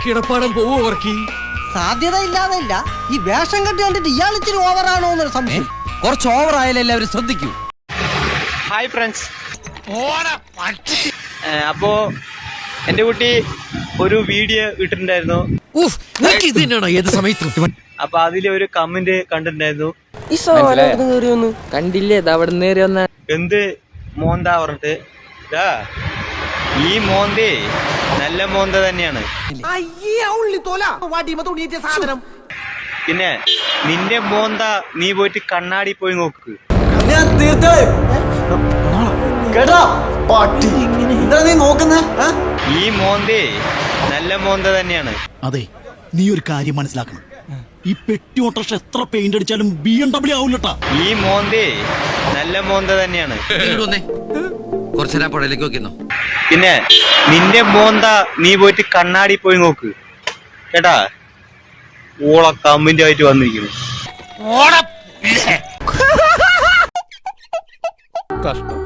കിടപ്പാടം പോവോ വർക്കി? സാധ്യത ഇല്ലാതെ ഇല്ല. ഈ വേഷം കെട്ടി കണ്ടിട്ട് ഇയാൾ ഇച്ചിരി ഓവറാണോ എന്നൊരു സംശയം. കുറച്ച് ഓവർ ആയാലും എല്ലാവരും ശ്രദ്ധിക്കൂ. Hi friends. അപ്പോ എന്റെ കുട്ടി ഒരു വീഡിയോ ഇട്ടിട്ടുണ്ടായിരുന്നു. ഏത് സമയത്തും അപ്പൊ അതില് ഒരു കമന്റ് കണ്ടിട്ടുണ്ടായിരുന്നു. കണ്ടില്ലേ അവിടെ നേരെ വന്ന എന്ത് മോന്ത പറഞ്ഞിട്ട്. ഈ മോന്തേ നല്ല മോന്ത തന്നെയാണ്. പിന്നെ നിന്റെ മോന്ത നീ പോയിട്ട് കണ്ണാടി പോയി നോക്ക്. ഈ മോന്തേ നല്ല മോന്ത തന്നെയാണ്. അതെ, നീ ഒരു കാര്യം മനസ്സിലാക്കണം. ഈ പെട്ടി ഓട്ടോറിക്ഷ എത്ര പെയിന്റ് അടിച്ചാലും BMW ആവൂലട്ടാ. ഈ മോന്തേ നല്ല മോന്ത തന്നെയാണ്. കുറച്ചേരാ പുഴയിലേക്ക് നോക്കുന്നു. പിന്നെ നിന്റെ മോന്ത നീ പോയിട്ട് കണ്ണാടി പോയി നോക്ക് കേട്ടാ. ഓള കമന്റ് ആയിട്ട് വന്നിരിക്കുന്നു. കഷ്ടം,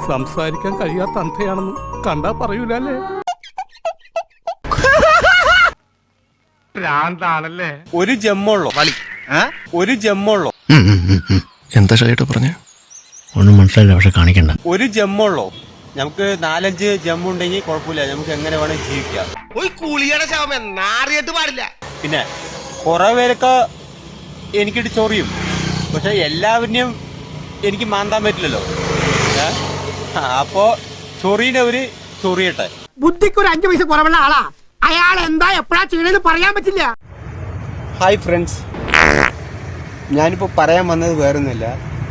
സംസാരിക്കാൻ കഴിയാത്ത അന്ധയാണെന്ന് കണ്ടാ പറയൂലേ. ഭ്രാന്താണല്ലേ. ഒരു ജമ്മുള്ളോ ഒരു ജമ്മുള്ളോ എന്താ ഷൈട്ട് പറഞ്ഞ ഒന്നും മനസ്സിലായില്ല, പക്ഷെ കാണിക്കണ്ട. ഒരു ജമ്മുള്ളോ. നമുക്ക് 4-5 ജമ്മുണ്ടെങ്കിൽ കുഴപ്പമില്ല, നമുക്ക് എങ്ങനെ വേണം ജീവിക്കാം. പിന്നെ കുറെ പേരൊക്കെ എനിക്കിട്ട് ചൊറിയും, പക്ഷെ എല്ലാവരെയും എനിക്ക് മാന്താൻ പറ്റില്ലല്ലോ. അപ്പോ ചൊറിയുന്നവര് ചൊറിയട്ടെ. ബുദ്ധിക്ക് ഒരു 5 പൈസ കുറവുള്ള ആളാ അയാൾ. എന്താ എപ്പോഴാ ചെയ്യണെന്ന് പറയാൻ പറ്റില്ല. ഹായ് ഫ്രണ്ട്സ്, ഞാനിപ്പോൾ പറയാൻ വന്നത് വേറൊന്നുമില്ല.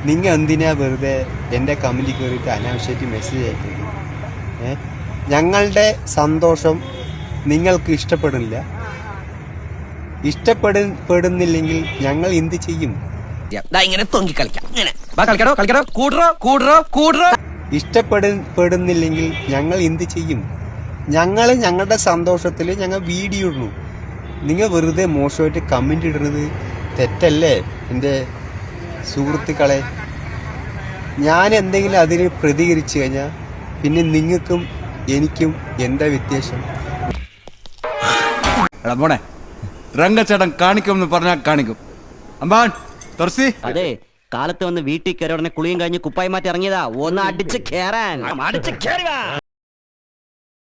നിങ്ങൾ എന്തിനാ വെറുതെ എൻ്റെ കമൻറ്റിൽ കയറിയിട്ട് അനാവശ്യമായിട്ട് മെസ്സേജ് അയക്കുന്നത്? ഞങ്ങളുടെ സന്തോഷം നിങ്ങൾക്ക് ഇഷ്ടപ്പെടുന്നില്ലെങ്കിൽ ഞങ്ങൾ എന്ത് ചെയ്യും? ഇങ്ങനെ തൊങ്കി കളിക്കാം. ഇഷ്ടപ്പെടുന്നില്ലെങ്കിൽ ഞങ്ങൾ എന്ത് ചെയ്യും? ഞങ്ങൾ ഞങ്ങളുടെ സന്തോഷത്തിൽ ഞങ്ങൾ വീഡിയോ ഇടുന്നു. നിങ്ങൾ വെറുതെ മോശമായിട്ട് കമന്റ് ഇടുന്നത് തെറ്റല്ലേ എൻ്റെ സുഹൃത്തുക്കളെ? ഞാൻ എന്തെങ്കിലും അതിന് പ്രതികരിച്ചു കഴിഞ്ഞാൽ പിന്നെ നിങ്ങൾക്കും എനിക്കും എന്താ വ്യത്യാസം? മോനെ, രംഗച്ചേട്ടൻ കാണിക്കുമെന്ന് പറഞ്ഞാൽ കാണിക്കും. അമ്പാൻ തുറസി. അതെ, കാലത്ത് വന്ന് വീട്ടിൽ കയറി ഉടനെ കുളിയും കഴിഞ്ഞ് കുപ്പായി മാറ്റി ഇറങ്ങിയതാ. ഒന്ന് അടിച്ച് കേറാൻ.